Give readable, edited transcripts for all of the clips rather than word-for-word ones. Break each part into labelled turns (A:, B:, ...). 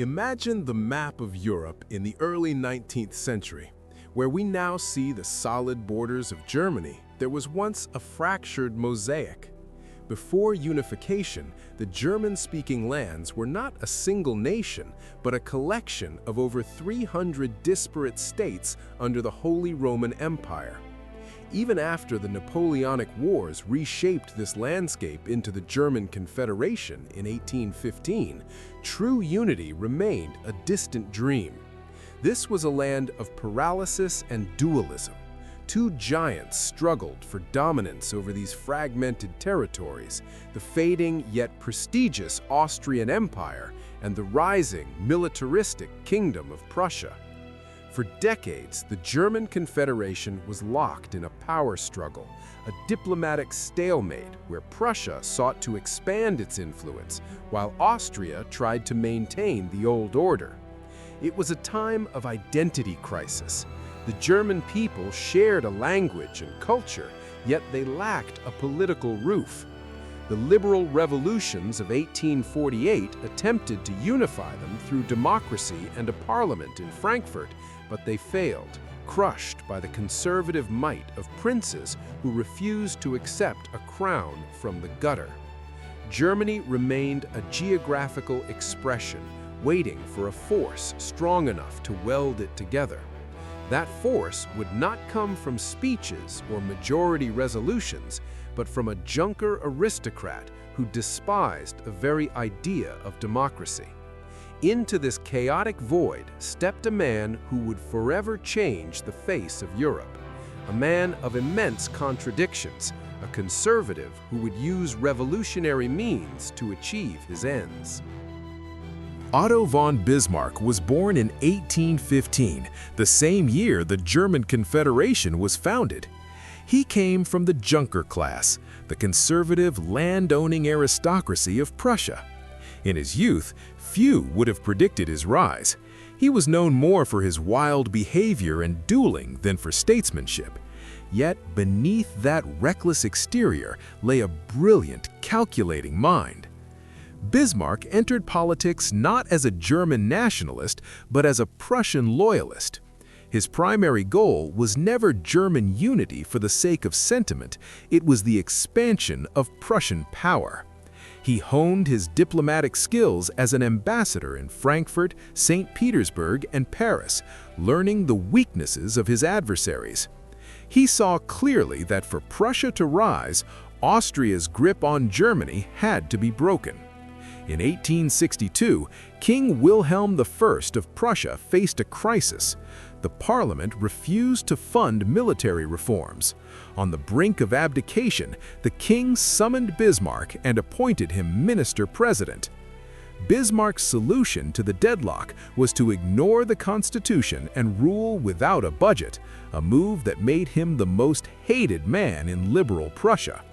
A: Imagine the map of Europe in the early 19th century, where we now see the solid borders of Germany. There was once a fractured mosaic. Before unification, the German-speaking lands were not a single nation, but a collection of over 300 disparate states under the Holy Roman Empire. Even after the Napoleonic Wars reshaped this landscape into the German Confederation in 1815, true unity remained a distant dream. This was a land of paralysis and dualism. Two giants struggled for dominance over these fragmented territories, the fading yet prestigious Austrian Empire and the rising militaristic Kingdom of Prussia. For decades, the German Confederation was locked in a power struggle, a diplomatic stalemate where Prussia sought to expand its influence, while Austria tried to maintain the old order. It was a time of identity crisis. The German people shared a language and culture, yet they lacked a political roof. The liberal revolutions of 1848 attempted to unify them through democracy and a parliament in Frankfurt, but they failed, crushed by the conservative might of princes who refused to accept a crown from the gutter. Germany remained a geographical expression, waiting for a force strong enough to weld it together. That force would not come from speeches or majority resolutions, but from a Junker aristocrat who despised the very idea of democracy. Into this chaotic void stepped a man who would forever change the face of Europe, a man of immense contradictions, a conservative who would use revolutionary means to achieve his ends. Otto von Bismarck was born in 1815, the same year the German Confederation was founded. He came from the Junker class, the conservative land-owning aristocracy of Prussia. In his youth, few would have predicted his rise. He was known more for his wild behavior and dueling than for statesmanship. Yet beneath that reckless exterior lay a brilliant, calculating mind. Bismarck entered politics not as a German nationalist, but as a Prussian loyalist. His primary goal was never German unity for the sake of sentiment, it was the expansion of Prussian power. He honed his diplomatic skills as an ambassador in Frankfurt, St. Petersburg, and Paris, learning the weaknesses of his adversaries. He saw clearly that for Prussia to rise, Austria's grip on Germany had to be broken. In 1862, King Wilhelm I of Prussia faced a crisis. The parliament refused to fund military reforms. On the brink of abdication, the king summoned Bismarck and appointed him minister-president. Bismarck's solution to the deadlock was to ignore the constitution and rule without a budget, a move that made him the most hated man in liberal Prussia.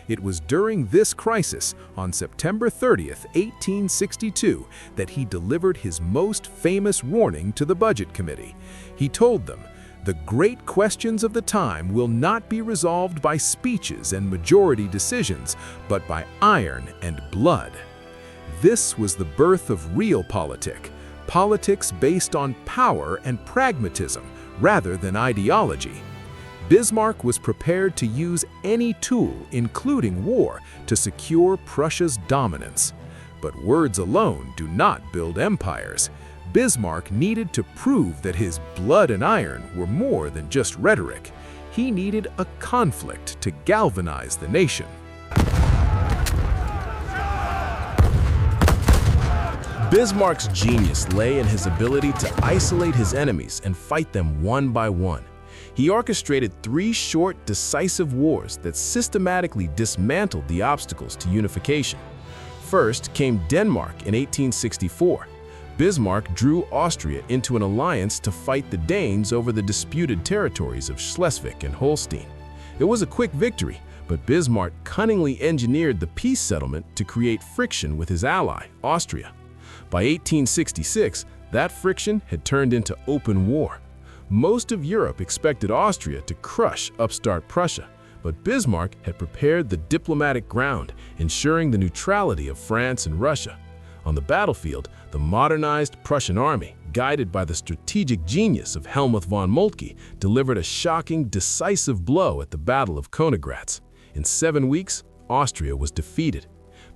A: It was during this crisis, on September 30th, 1862, that he delivered his most famous warning to the Budget Committee. He told them, "The great questions of the time will not be resolved by speeches and majority decisions, but by iron and blood." This was the birth of Realpolitik, politics based on power and pragmatism rather than ideology. Bismarck was prepared to use any tool, including war, to secure Prussia's dominance. But words alone do not build empires. Bismarck needed to prove that his blood and iron were more than just rhetoric. He needed a conflict to galvanize the nation. Bismarck's genius lay in his ability to isolate his enemies and fight them one by one. He orchestrated 3 short, decisive wars that systematically dismantled the obstacles to unification. First came Denmark in 1864. Bismarck drew Austria into an alliance to fight the Danes over the disputed territories of Schleswig and Holstein. It was a quick victory, but Bismarck cunningly engineered the peace settlement to create friction with his ally, Austria. By 1866, that friction had turned into open war. Most of Europe expected Austria to crush upstart Prussia, but Bismarck had prepared the diplomatic ground, ensuring the neutrality of France and Russia. On the battlefield, the modernized Prussian army, guided by the strategic genius of Helmuth von Moltke, delivered a shocking, decisive blow at the Battle of Königgrätz. In 7 weeks, Austria was defeated.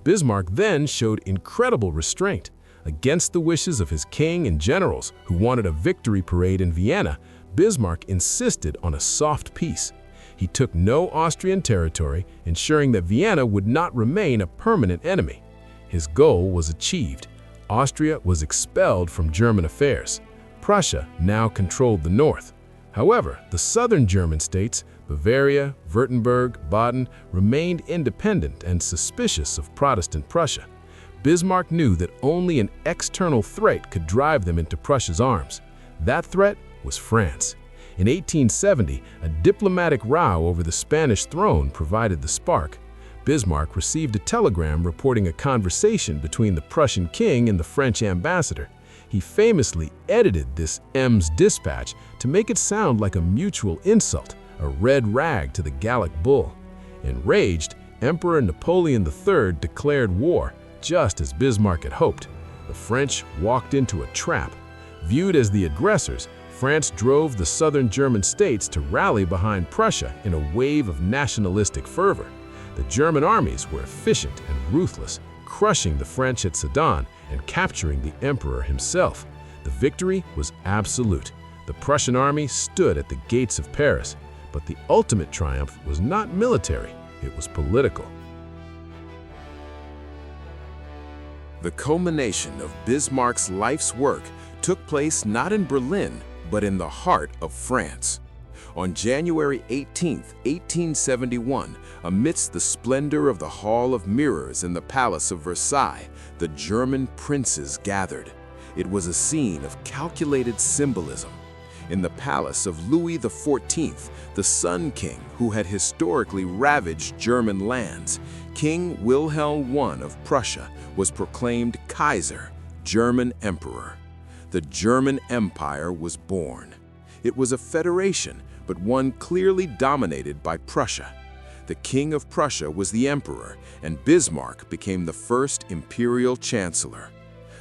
A: Bismarck then showed incredible restraint. Against the wishes of his king and generals, who wanted a victory parade in Vienna, Bismarck insisted on a soft peace. He took no Austrian territory, ensuring that Vienna would not remain a permanent enemy. His goal was achieved. Austria was expelled from German affairs. Prussia now controlled the north. However, the southern German states, Bavaria, Württemberg, Baden, remained independent and suspicious of Protestant Prussia. Bismarck knew that only an external threat could drive them into Prussia's arms. That threat was France. In 1870, a diplomatic row over the Spanish throne provided the spark. Bismarck received a telegram reporting a conversation between the Prussian king and the French ambassador. He famously edited this Ems dispatch to make it sound like a mutual insult, a red rag to the Gallic bull. Enraged, Emperor Napoleon III declared war, just as Bismarck had hoped. The French walked into a trap. Viewed as the aggressors, France drove the southern German states to rally behind Prussia in a wave of nationalistic fervor. The German armies were efficient and ruthless, crushing the French at Sedan and capturing the emperor himself. The victory was absolute. The Prussian army stood at the gates of Paris, but the ultimate triumph was not military, it was political.
B: The culmination of Bismarck's life's work took place not in Berlin, but in the heart of France. On January 18, 1871, amidst the splendor of the Hall of Mirrors in the Palace of Versailles, the German princes gathered. It was a scene of calculated symbolism. In the palace of Louis XIV, the Sun King, who had historically ravaged German lands, King Wilhelm I of Prussia was proclaimed Kaiser, German Emperor. The German Empire was born. It was a federation, but one clearly dominated by Prussia. The King of Prussia was the Emperor, and Bismarck became the first imperial chancellor.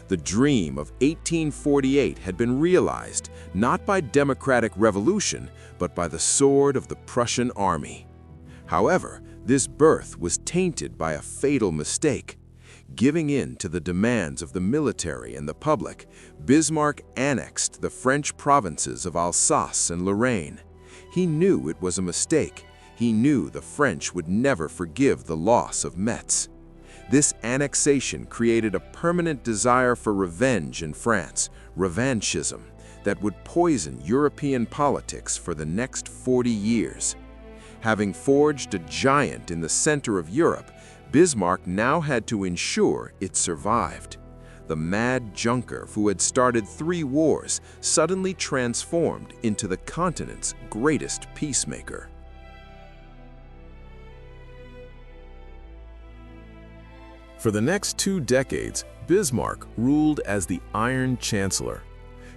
B: The dream of 1848 had been realized, not by democratic revolution, but by the sword of the Prussian army. However, this birth was tainted by a fatal mistake. Giving in to the demands of the military and the public, Bismarck annexed the French provinces of Alsace and Lorraine. He knew it was a mistake. He knew the French would never forgive the loss of Metz. This annexation created a permanent desire for revenge in France, revanchism, that would poison European politics for the next 40 years. Having forged a giant in the center of Europe, Bismarck now had to ensure it survived. The mad junker who had started 3 wars suddenly transformed into the continent's greatest peacemaker.
A: For the next 2 decades, Bismarck ruled as the Iron Chancellor.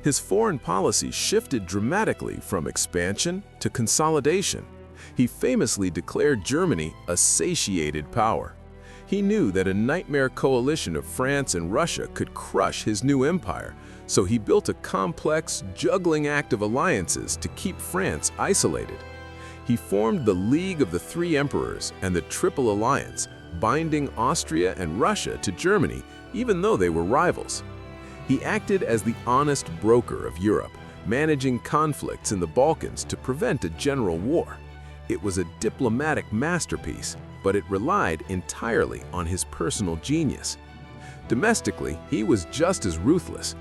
A: His foreign policy shifted dramatically from expansion to consolidation. He famously declared Germany a satiated power. He knew that a nightmare coalition of France and Russia could crush his new empire, so he built a complex, juggling act of alliances to keep France isolated. He formed the League of the Three Emperors and the Triple Alliance, binding Austria and Russia to Germany, even though they were rivals. He acted as the honest broker of Europe, managing conflicts in the Balkans to prevent a general war. It was a diplomatic masterpiece, but it relied entirely on his personal genius. Domestically, he was just as ruthless.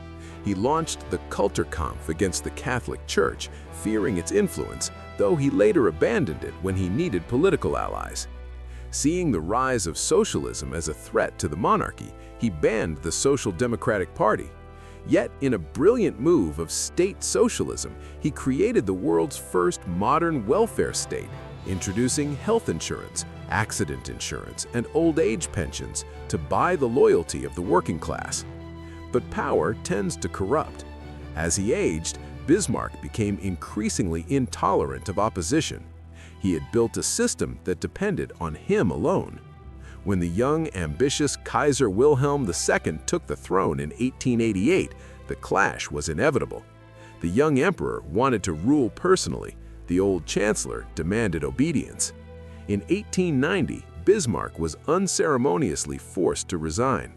A: He launched the Kulturkampf against the Catholic Church, fearing its influence, though he later abandoned it when he needed political allies. Seeing the rise of socialism as a threat to the monarchy, he banned the Social Democratic Party. Yet, in a brilliant move of state socialism, he created the world's first modern welfare state, introducing health insurance, accident insurance, and old age pensions to buy the loyalty of the working class. But power tends to corrupt. As he aged, Bismarck became increasingly intolerant of opposition. He had built a system that depended on him alone. When the young, ambitious Kaiser Wilhelm II took the throne in 1888, the clash was inevitable. The young emperor wanted to rule personally. The old chancellor demanded obedience. In 1890, Bismarck was unceremoniously forced to resign.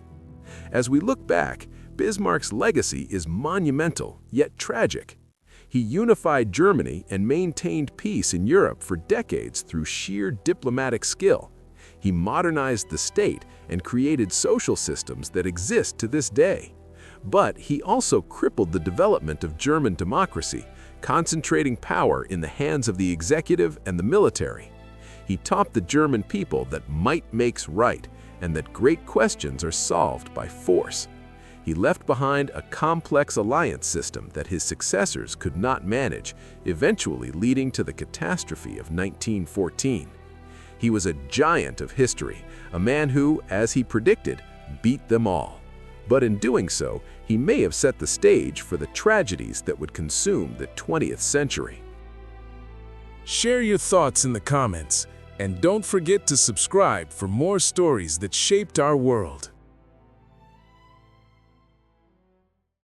A: As we look back, Bismarck's legacy is monumental, yet tragic. He unified Germany and maintained peace in Europe for decades through sheer diplomatic skill. He modernized the state and created social systems that exist to this day. But he also crippled the development of German democracy, concentrating power in the hands of the executive and the military. He taught the German people that might makes right and that great questions are solved by force. He left behind a complex alliance system that his successors could not manage, eventually leading to the catastrophe of 1914. He was a giant of history, a man who, as he predicted, beat them all. But in doing so, he may have set the stage for the tragedies that would consume the 20th century.
C: Share your thoughts in the comments, and don't forget to subscribe for more stories that shaped our world.